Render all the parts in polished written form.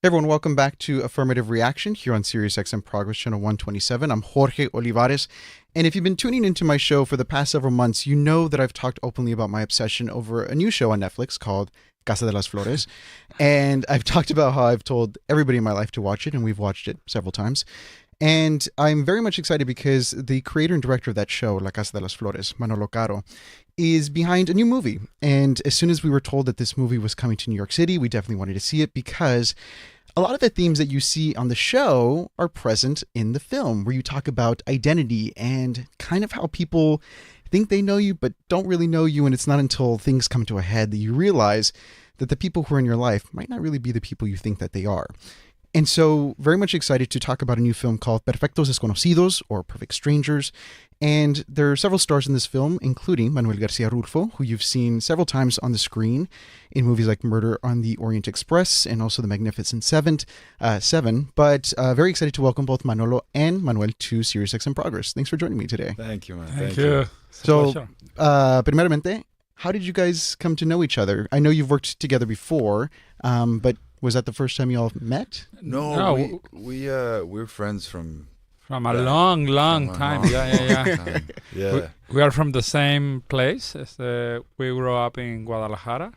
Hey everyone, welcome back to Affirmative Reaction here on SiriusXM Progress Channel 127. I'm Jorge Olivares, and if you've been tuning into my show for the past several months, you know that I've talked openly about my obsession over a new show on Netflix called Casa de las Flores, and I've talked about how I've told everybody in my life to watch it, and we've watched it several times. And I'm very much excited because the creator and director of that show, La Casa de las Flores, Manolo, is behind a new movie. And as soon as we were told that this movie was coming to New York City, we definitely wanted to see it because a lot of the themes that you see on the show are present in the film, where you talk about identity and kind of how people think they know you but don't really know you, and it's not until things come to a head that you realize that the people who are in your life might not really be the people you think that they are. And so, very much excited to talk about a new film called Perfectos Desconocidos, or Perfect Strangers. And there are several stars in this film, including Manuel Garcia Rulfo, who you've seen several times on the screen in movies like Murder on the Orient Express and also The Magnificent Seven. But very excited to welcome both Manolo and Manuel to SiriusXM Progress. Thanks for joining me today. Thank you, man. Thank you. So, primeramente, how did you guys come to know each other? I know you've worked together before, but was that the first time you all met? No, we're friends from a long time. Yeah. Yeah. We are from the same place. We grew up in Guadalajara,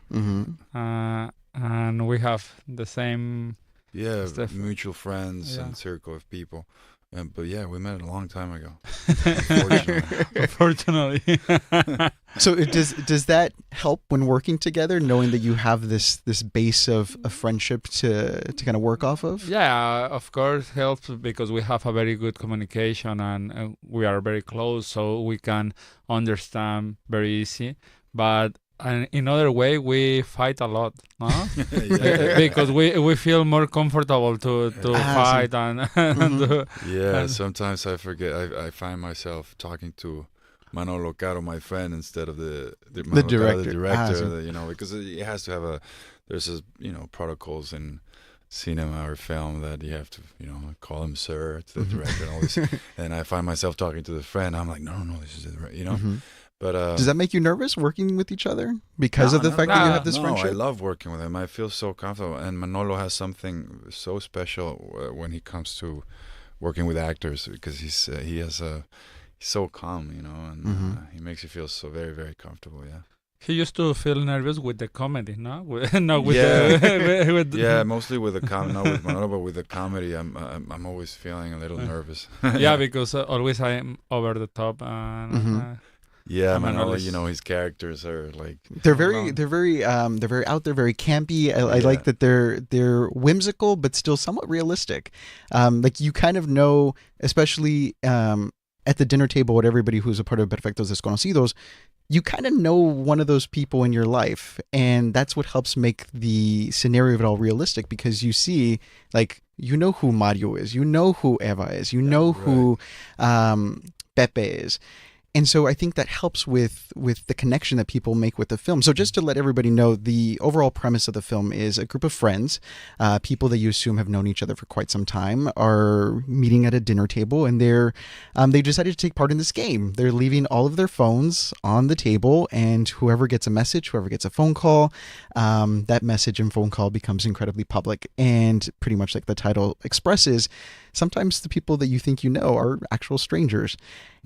and we have the same stuff. Mutual friends and circle of people. But yeah, we met a long time ago. Unfortunately. So does that help when working together, knowing that you have this base of friendship to kind of work off of? Yeah, of course helps because we have a very good communication and we are very close, so we can understand very easy. But in other way, we fight a lot, no? Because we feel more comfortable to fight and sometimes I forget. I find myself talking to Manolo Caro, my friend, instead of the director. Because it has to have there's protocols in cinema or film that you have to call him sir to the director and all this. And I find myself talking to the friend. I'm like, no, this is it, But does that make you nervous working with each other because of the fact that you have this friendship? I love working with him. I feel so comfortable. And Manolo has something so special when he comes to working with actors because he's so calm, and he makes you feel so very, very comfortable. Yeah. He used to feel nervous with the comedy, no? Mostly with the comedy, not with Manolo, but with the comedy, I'm always feeling a little nervous. Because always I'm over the top and. Manolo, his characters are like they're very out there, very campy. I like that they're whimsical but still somewhat realistic. Like you kind of know, especially at the dinner table with everybody who's a part of Perfectos Desconocidos, you kind of know one of those people in your life, and that's what helps make the scenario of it all realistic, because you see, like, who Mario is, who Eva is, who Pepe is. And so I think that helps with the connection that people make with the film. So just to let everybody know, the overall premise of the film is a group of friends, people that you assume have known each other for quite some time, are meeting at a dinner table, and they decided to take part in this game. They're leaving all of their phones on the table, and whoever gets a message, whoever gets a phone call, that message and phone call becomes incredibly public. And pretty much like the title expresses, sometimes the people that you think you know are actual strangers.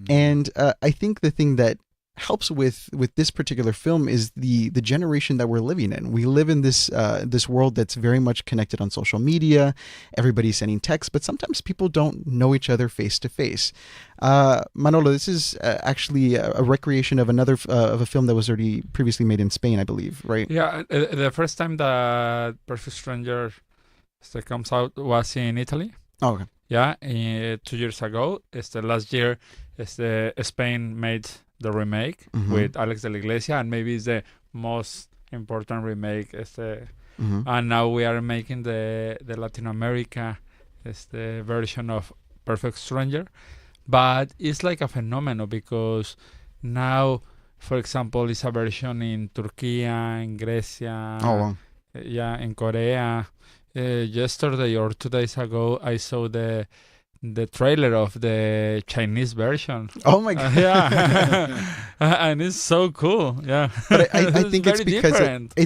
And I think the thing that helps with this particular film is the generation that we're living in. We live in this world that's very much connected on social media. Everybody's sending texts, but sometimes people don't know each other face to face. Manolo, this is actually a recreation of of a film that was already previously made in Spain, I believe, right? Yeah, the first time that Perfect Stranger comes out was in Italy. Oh, okay. Yeah, 2 years ago. Last year, Spain made the remake with Alex de la Iglesia, and maybe it's the most important remake. And now we are making the Latin America version of Perfect Stranger. But it's like a phenomenon because now, for example, it's a version in Turkey, in Greece, in Korea. Yesterday or 2 days ago, I saw the trailer of the Chinese version. Oh my God! and it's so cool. Yeah, but I think it's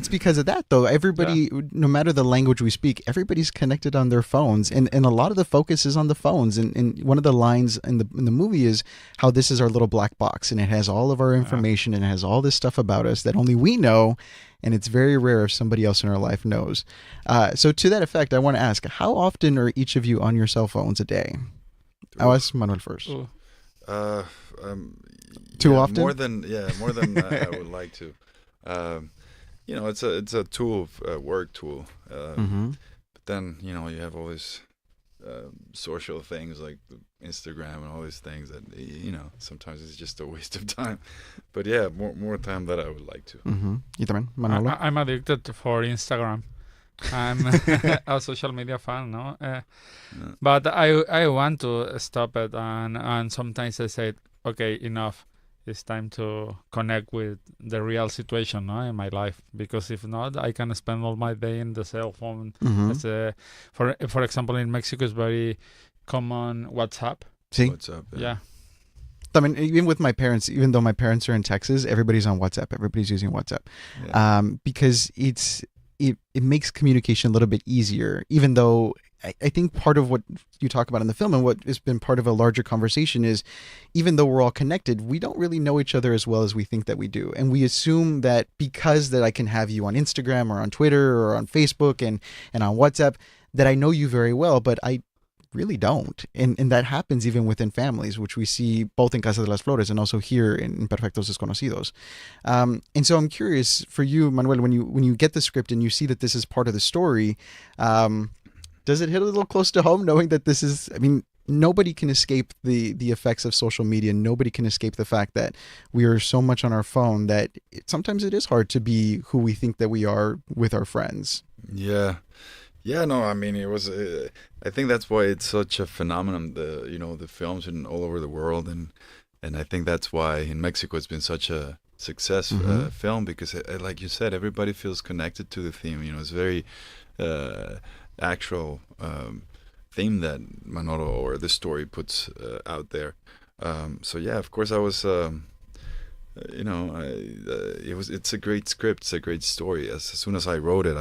because of that, though. Everybody, no matter the language we speak, everybody's connected on their phones, and a lot of the focus is on the phones. And one of the lines in the movie is how this is our little black box, and it has all of our information, and it has all this stuff about us that only we know, and it's very rare if somebody else in our life knows. So to that effect, I want to ask, how often are each of you on your cell phones a day? I'll ask Manuel first. Too often? More than I would like to. It's a tool, a work tool. But then you have all these social things like Instagram and all these things that sometimes it's just a waste of time. But yeah, more time that I would like to. You también, Manolo? I'm addicted for Instagram. I'm a social media fan, no? But I want to stop it, and sometimes I say, okay, enough. It's time to connect with the real situation, no, in my life, because if not, I can spend all my day in the cell phone. For example, in Mexico, it's very common WhatsApp. See? WhatsApp, yeah. I mean, even with my parents, even though my parents are in Texas, everybody's on WhatsApp. Everybody's using WhatsApp, because it makes communication a little bit easier, even though I think part of what you talk about in the film and what has been part of a larger conversation is, even though we're all connected, we don't really know each other as well as we think that we do. And we assume that because that I can have you on Instagram or on Twitter or on Facebook and on WhatsApp, that I know you very well, but I really don't. And that happens even within families, which we see both in Casa de las Flores and also here in Perfectos Desconocidos. And so I'm curious for you, Manuel, when you get the script and you see that this is part of the story, does it hit a little close to home knowing that this is, I mean, nobody can escape the effects of social media. Nobody can escape the fact that we are so much on our phone that sometimes it is hard to be who we think that we are with our friends. Yeah. Yeah, no, I mean, it was, I think that's why it's such a phenomenon, the films in all over the world. And I think that's why in Mexico it's been such a success film, because like you said, everybody feels connected to the theme. It's very actual theme that Manolo or the story puts out there. So yeah, of course I was, it's a great script, it's a great story. As soon as I wrote it,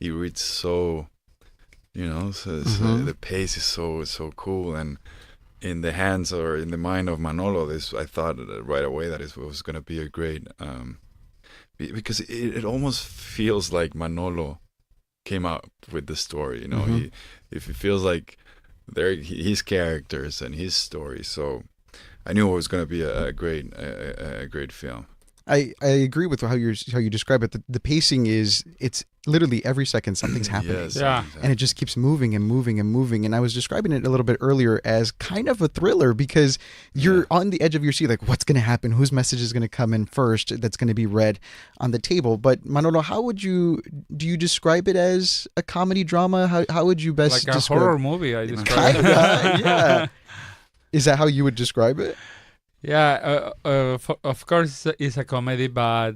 it reads so, the pace is so cool, and in the hands or in the mind of Manolo, I thought right away that it was going to be a great, because it almost feels like Manolo came up with the story, if it feels like his characters and his story. So I knew it was going to be a great film. I agree with how you describe it. The pacing it's literally every second something's happening. Yes, and it just keeps moving and moving and moving. And I was describing it a little bit earlier as kind of a thriller, because you're on the edge of your seat, like what's going to happen, whose message is going to come in first that's going to be read on the table. But Manolo, do you describe it as a comedy drama? How would you best like describe? A horror movie, I describe it. Yeah. Is that how you would describe it? Yeah, of course it's a comedy, but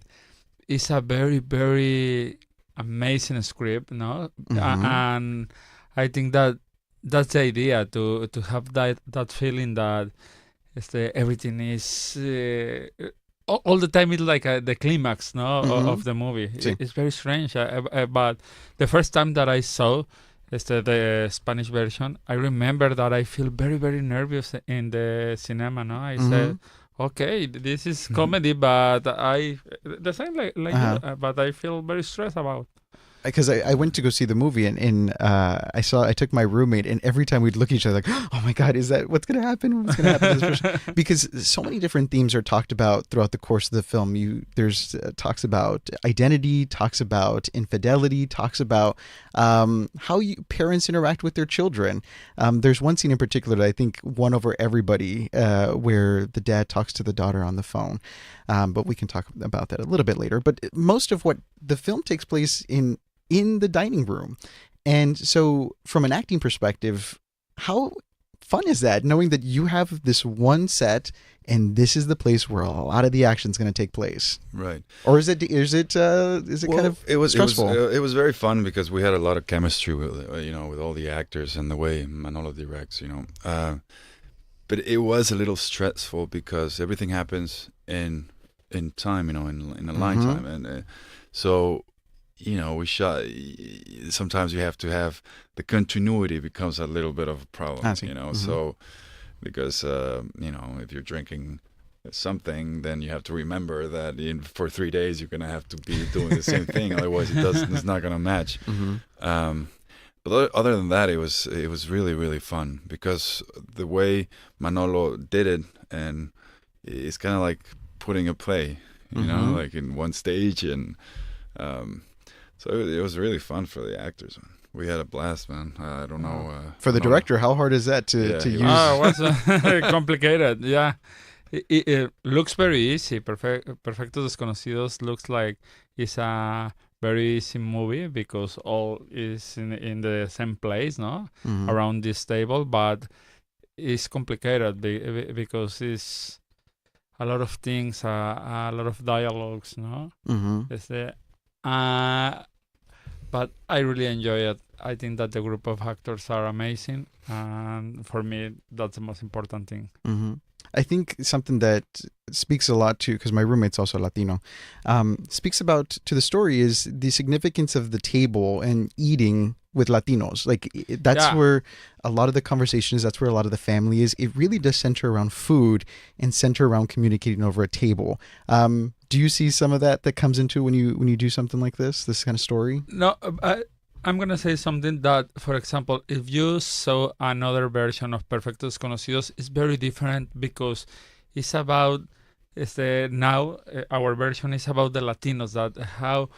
it's a very, very amazing script, no? And I think that's the idea, to have that feeling that everything is all the time. It's like the climax, no, of the movie. Sí. It's very strange, but the first time that I saw the Spanish version, I remember that I feel very, very nervous in the cinema. No, I said, okay, this is comedy, but the same like you, but I feel very stressed about. Because I went to go see the movie and I took my roommate, and every time we'd look at each other like, oh my God, what's going to happen? What's going to happen to this person? Because so many different themes are talked about throughout the course of the film. There's talks about identity, talks about infidelity, talks about how parents interact with their children. There's one scene in particular that I think won over everybody, where the dad talks to the daughter on the phone. But we can talk about that a little bit later. But most of what the film takes place in the dining room. And so from an acting perspective, how fun is that, knowing that you have this one set and this is the place where a lot of the action is going to take place? Right. Or is it kind of stressful? It was very fun because we had a lot of chemistry with all the actors and the way Manolo directs, but it was a little stressful because everything happens in time, in a line time, and so we shot. Sometimes you have to have the continuity becomes a little bit of a problem, so because if you're drinking something, then you have to remember that for 3 days you're gonna have to be doing the same thing, otherwise it's not gonna match. But other than that, it was really, really fun because the way Manolo did it, and it's kind of like putting a play, like in one stage, and so it was really fun for the actors. We had a blast, man. I don't know. For the director, how hard is that to use? It was complicated. Yeah, it looks very easy. Perfectos Desconocidos looks like it's a very easy movie because all is in the same place, no? Around this table, but it's complicated because it's a lot of things, a lot of dialogues, no? But I really enjoy it. I think that the group of actors are amazing, and for me, that's the most important thing. I think something that speaks a lot to, because my roommate's also Latino, speaks about to the story is the significance of the table and eating with Latinos. Like that's where a lot of the conversations, that's where a lot of the family is. It really does center around food and center around communicating over a table. Do you see some of that comes into when you do something like this kind of story? No, I'm going to say something that, for example, if you saw another version of Perfectos Desconocidos, it's very different because it's about, now our version is about the Latinos, that how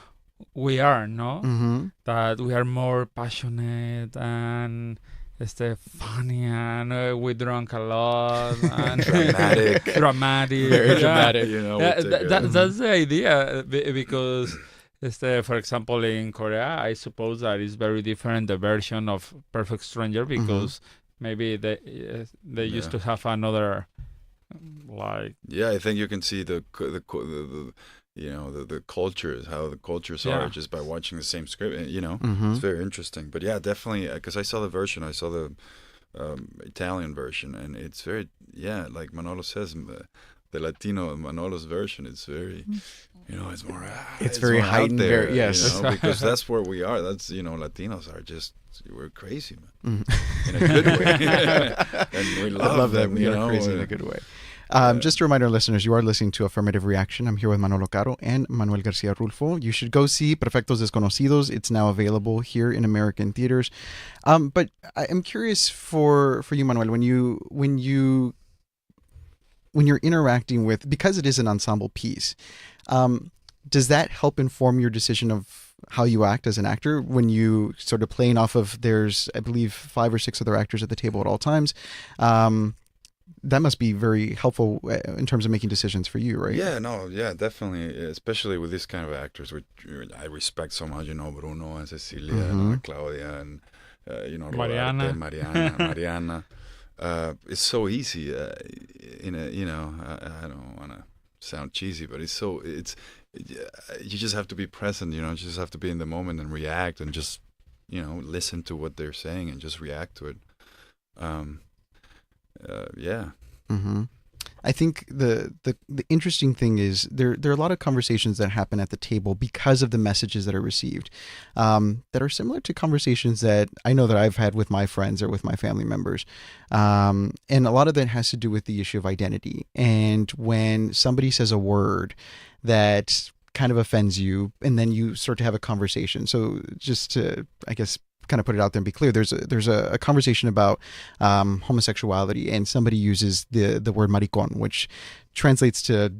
we are, no? That we are more passionate and funny, and we drunk a lot and dramatic, very dramatic. That's the idea, because for example, in Korea, I suppose that is very different, the version of Perfect Stranger, because maybe they used to have another, like... Yeah, I think you can see the cultures, how the cultures are just by watching the same script. It's very interesting. But yeah, definitely, because I saw the Italian version, and it's very, like Manolo says, the Latino Manolo's version is very, it's more. It's very heightened, there, yes, because that's where we are. That's Latinos are just, we're crazy, man, in a good way, and we love them. We are crazy in a good way. Just to remind our listeners, you are listening to Affirmative Reaction. I'm here with Manolo Caro and Manuel Garcia Rulfo. You should go see Perfectos Desconocidos. It's now available here in American theaters. But I'm curious for you, Manuel, when you're interacting with, because it is an ensemble piece, does that help inform your decision of how you act as an actor when you sort of playing off of, there's, I believe, 5 or 6 other actors at the table at all times? That must be very helpful in terms of making decisions for you, right? Yeah, definitely, especially with this kind of actors, which I respect so much, Bruno and Cecilia, Claudia, and Mariana. It's so easy. I don't want to sound cheesy, but you just have to be present. You just have to be in the moment and react, and just listen to what they're saying and just react to it. I think the interesting thing is there are a lot of conversations that happen at the table because of the messages that are received, that are similar to conversations that I know that I've had with my friends or with my family members. And a lot of that has to do with the issue of identity. And when somebody says a word that kind of offends you, and then you start to have a conversation. So just to, I guess, kind of put it out there and be clear, there's a conversation about homosexuality, and somebody uses the word maricón, which translates to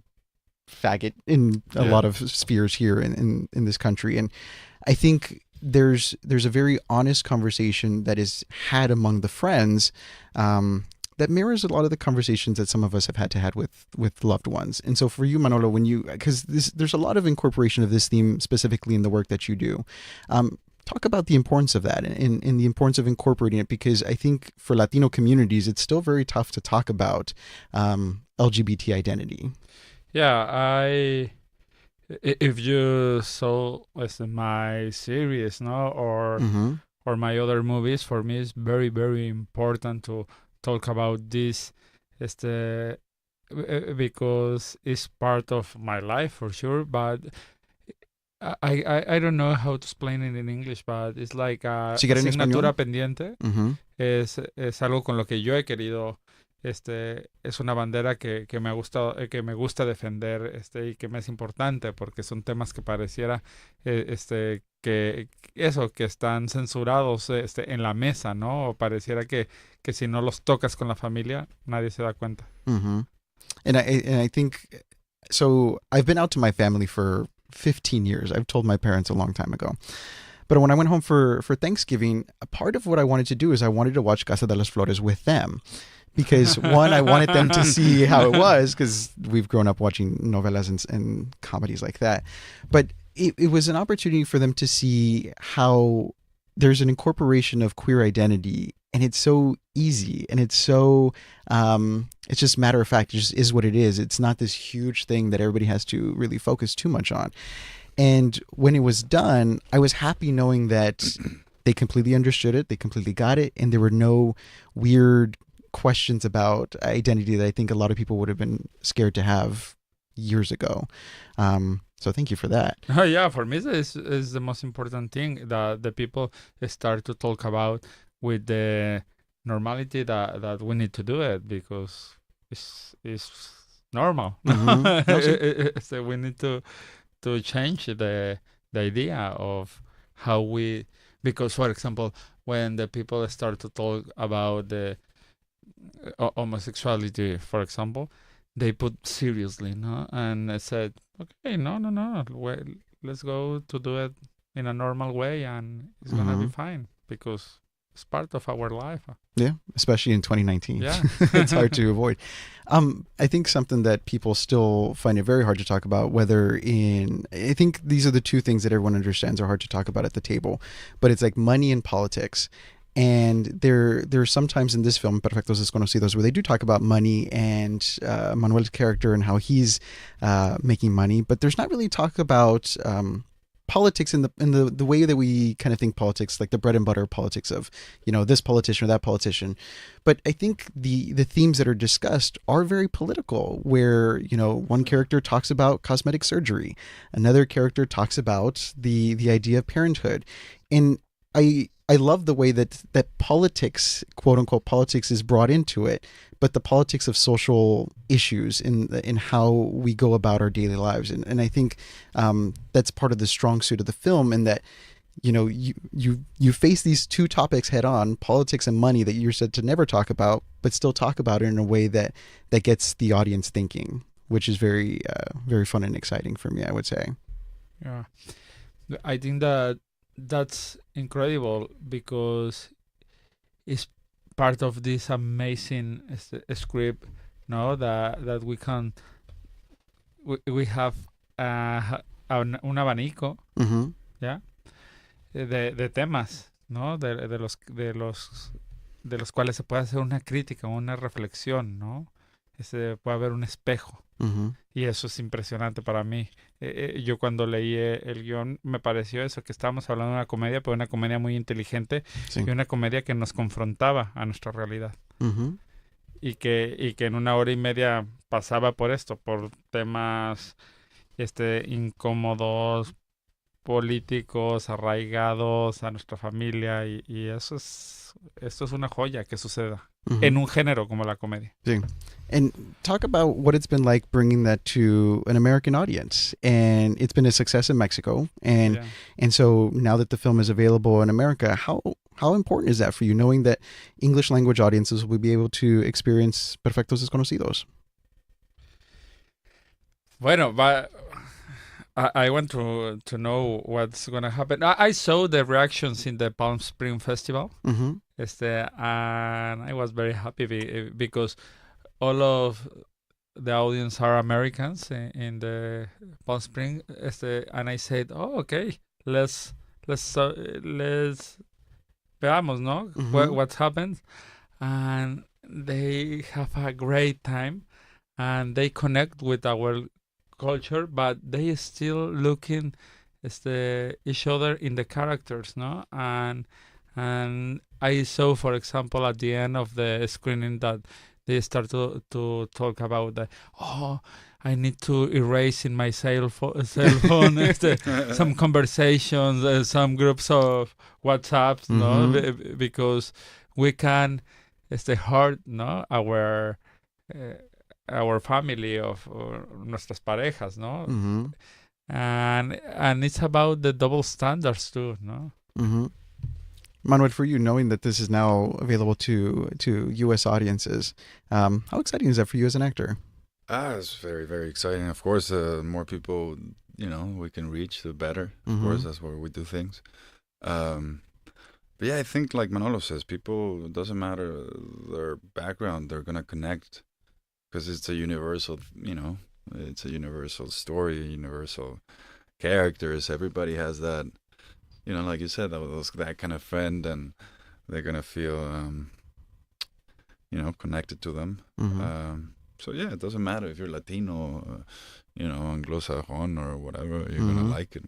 faggot in a lot of spheres here in this country. And I think there's a very honest conversation that is had among the friends that mirrors a lot of the conversations that some of us have had to have with loved ones. And so for you, Manolo, because there's a lot of incorporation of this theme specifically in the work that you do. Talk about the importance of that and the importance of incorporating it, because I think for Latino communities, it's still very tough to talk about LGBT identity. Yeah, if you saw my series, or my other movies, for me it's very, very important to talk about this because it's part of my life for sure, but I don't know how to explain it in English, but it's like a asignatura pendiente. Es algo con lo que yo he querido, es una bandera que me gusta defender, y que me es importante, porque son temas que pareciera, que están censurados, en la mesa, ¿no? O pareciera que si no los tocas con la familia, nadie se da cuenta. And I think, so I've been out to my family for 15 years. I've told my parents a long time ago. But when I went home for Thanksgiving, a part of what I wanted to do is I wanted to watch Casa de las Flores with them. Because one, I wanted them to see how it was, because we've grown up watching novelas and comedies like that. But it was an opportunity for them to see how there's an incorporation of queer identity, and it's so easy, and it's so it's just matter of fact. It just is what it is. It's not this huge thing that everybody has to really focus too much on. And when it was done, I was happy knowing that they completely understood it, they completely got it, and there were no weird questions about identity that I think a lot of people would have been scared to have years ago. So thank you for that. Yeah, for me, this is the most important thing that the people start to talk about with the normality that we need to do it, because it's normal. So we need to change the idea of how we, because for example, when the people start to talk about the homosexuality, for example, they put seriously, no? And I said, okay, no, well, let's go to do it in a normal way, and it's gonna be fine, because it's part of our life. Yeah, especially in 2019. Yeah. It's hard to avoid. I think something that people still find it very hard to talk about, I think these are the two things that everyone understands are hard to talk about at the table, but it's like money and politics. And there are some times in this film, Perfectos Desconocidos, where they do talk about money and Manuel's character and how he's making money, but there's not really talk about politics in the way that we kind of think politics, like the bread and butter politics of, this politician or that politician. But I think the themes that are discussed are very political, where, one character talks about cosmetic surgery, another character talks about the idea of parenthood. And I love the way that politics, quote unquote politics, is brought into it, but the politics of social issues in how we go about our daily lives. And I think that's part of the strong suit of the film, in that, you face these two topics head on, politics and money, that you're said to never talk about, but still talk about it in a way that gets the audience thinking, which is very, very fun and exciting for me, I would say. Yeah. I think that's incredible, because it's part of this amazing script, no, that we have un abanico, yeah, de temas, no, de los cuales se puede hacer una crítica, una reflexión, no, puede haber un espejo. Y eso es impresionante para mí. Yo cuando leí el guión me pareció eso, que estábamos hablando de una comedia, pero una comedia muy inteligente, sí, y una comedia que nos confrontaba a nuestra realidad. Y que en 1 hora y media pasaba por esto, por temas incómodos, políticos, arraigados a nuestra familia, y esto es una joya que suceda en un género como la comedia. Sí. And talk about what it's been like bringing that to an American audience. And it's been a success in Mexico. And so now that the film is available in America, how important is that for you, knowing that English language audiences will be able to experience Perfectos Desconocidos? Bueno, I want to know what's going to happen. I saw the reactions in the Palm Springs Festival, and I was very happy because all of the audience are Americans in the Palm Springs, and I said, "Oh, okay, let's veamos, no, what happens," and they have a great time, and they connect with our culture, but they still looking each other in the characters, no? And I saw, for example, at the end of the screening that they start to talk about that. Oh, I need to erase in my cell phone some conversations, some groups of WhatsApps, no, because we can hurt, no, our family of nuestras parejas, no, and it's about the double standards too, no. Manuel, for you, knowing that this is now available to U.S. audiences, how exciting is that for you as an actor? It's very, very exciting. Of course, more people, we can reach, the better. Of course, that's where we do things. But yeah, I think like Manolo says, people, it doesn't matter their background, they're going to connect because it's a universal, it's a universal story, universal characters. Everybody has that. Like you said, that kind of friend, and they're gonna feel, connected to them. So yeah, it doesn't matter if you're Latino, Anglo-Sajon or whatever, you're gonna like it.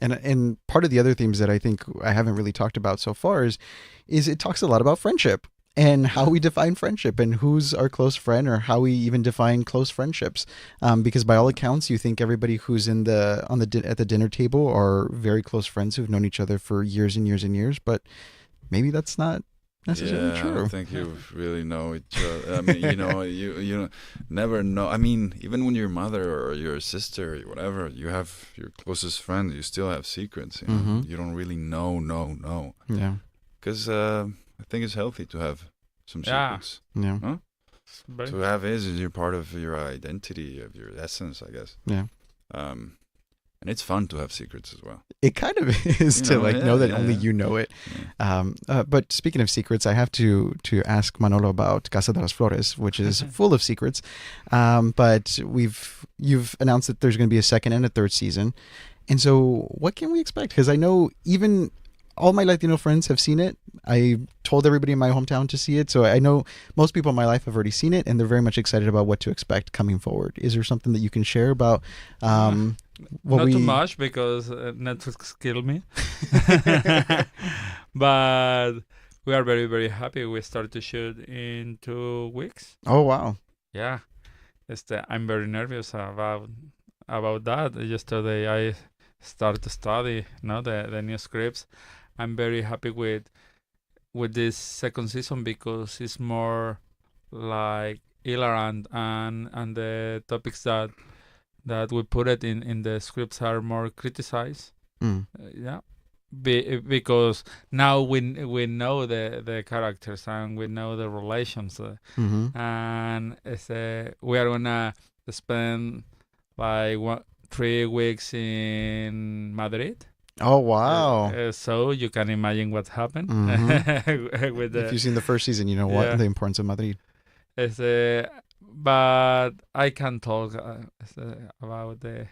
And part of the other themes that I think I haven't really talked about so far is it talks a lot about friendship and how we define friendship and who's our close friend, or how we even define close friendships. Because by all accounts, you think everybody who's at the dinner table are very close friends who've known each other for years and years and years, but maybe that's not necessarily true. I don't think you really know each other. I mean, you never know. I mean, even when your mother or your sister or whatever, you have your closest friend, you still have secrets. You don't really know. Yeah. Because I think it's healthy to have some secrets. Yeah. Huh? To have is you're part of your identity, of your essence, I guess. Yeah. And it's fun to have secrets as well. It kind of is know that only you know it. Yeah. But speaking of secrets, I have to ask Manolo about Casa de las Flores, which is full of secrets. But you've announced that there's going to be a second and a third season. And so what can we expect? Because I know even all my Latino friends have seen it. I told everybody in my hometown to see it. So I know most people in my life have already seen it, and they're very much excited about what to expect coming forward. Is there something that you can share about not too much, because Netflix killed me. But we are very, very happy. We start to shoot in 2 weeks. Oh, wow. Yeah. I'm very nervous about that. Yesterday I started to study the new scripts. I'm very happy with this second season because it's more like hilarant, and the topics that we put it in the scripts are more criticized. Because now we know the characters, and we know the relations, and we are gonna spend like 3 weeks in Madrid. Oh, wow. So you can imagine what happened. If you've seen the first season, you know what the importance of Madrid. But I can't talk about the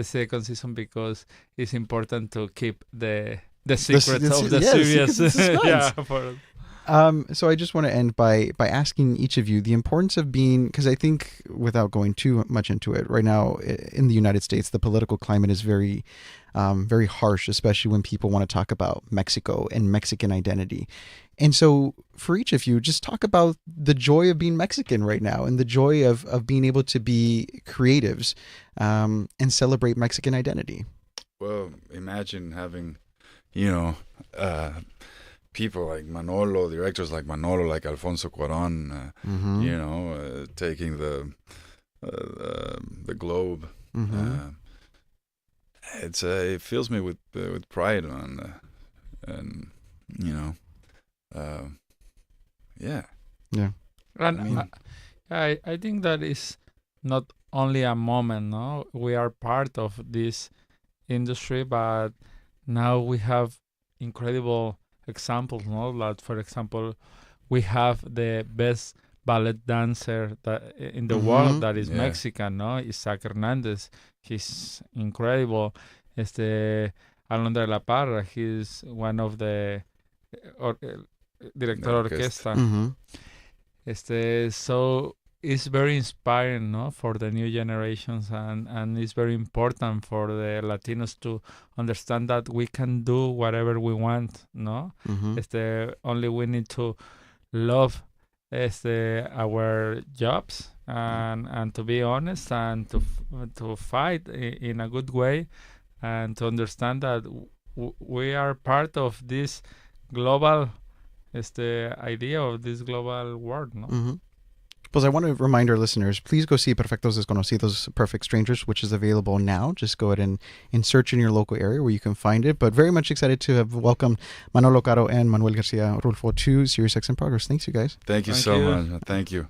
second season because it's important to keep the secrets of the series. So I just want to end by asking each of you the importance of being, because I think, without going too much into it, right now in the United States, the political climate is very, very harsh, especially when people want to talk about Mexico and Mexican identity. And so for each of you, just talk about the joy of being Mexican right now, and the joy of being able to be creatives and celebrate Mexican identity. Well, imagine having, people like Manolo, directors like Manolo, like Alfonso Cuarón, taking the globe. It fills me with pride, and And I think that is not only a moment. No, we are part of this industry, but now we have incredible examples. No, like for example, we have the best ballet dancer in the world that is Mexican. No, Isaac Hernandez. He's incredible. Alondra de la Parra. He's one of the director orquesta. So it's very inspiring, no, for the new generations, and it's very important for the Latinos to understand that we can do whatever we want, no. Only we need to love our jobs and to be honest and to fight in a good way and to understand that we are part of this global idea of this global world, no? Mm-hmm. Pues I want to remind our listeners, please go see Perfectos Desconocidos, Perfect Strangers, which is available now. Just go ahead and search in your local area where you can find it. But very much excited to have welcomed Manolo Caro and Manuel Garcia Rulfo to Sirius X in Progress. Thanks, you guys. Thank you so much. Thank you.